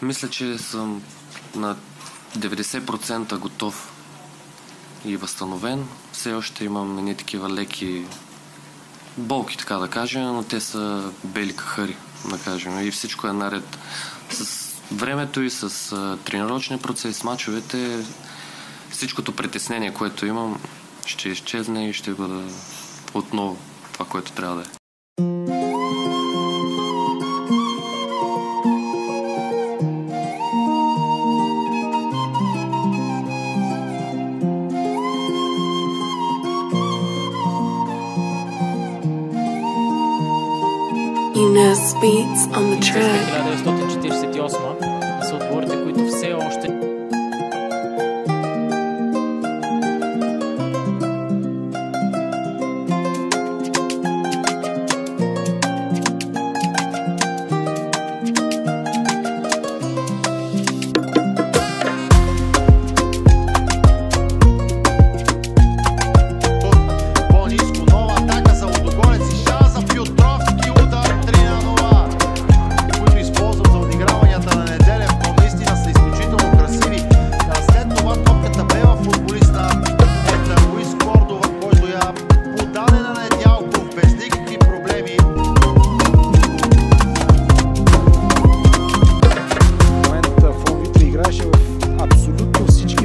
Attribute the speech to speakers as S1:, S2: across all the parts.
S1: Мисля, че съм на 90% готов и възстановен. Все още имам едни такива леки болки, така да кажем, но те са бели кахари, да кажем. И всичко е наред. С времето и с тренировъчния процес, с мачовете, всичкото притеснение, което имам, ще изчезне и ще бъда отново това, което трябва да е.
S2: Eunice Beats on the track.
S3: 1948 са отборите, които все още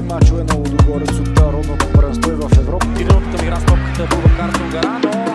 S4: мачове на Лудогорец от родното първенство и в Европа.
S3: Тренировката ми игра с топката Бубакар Тунгарано.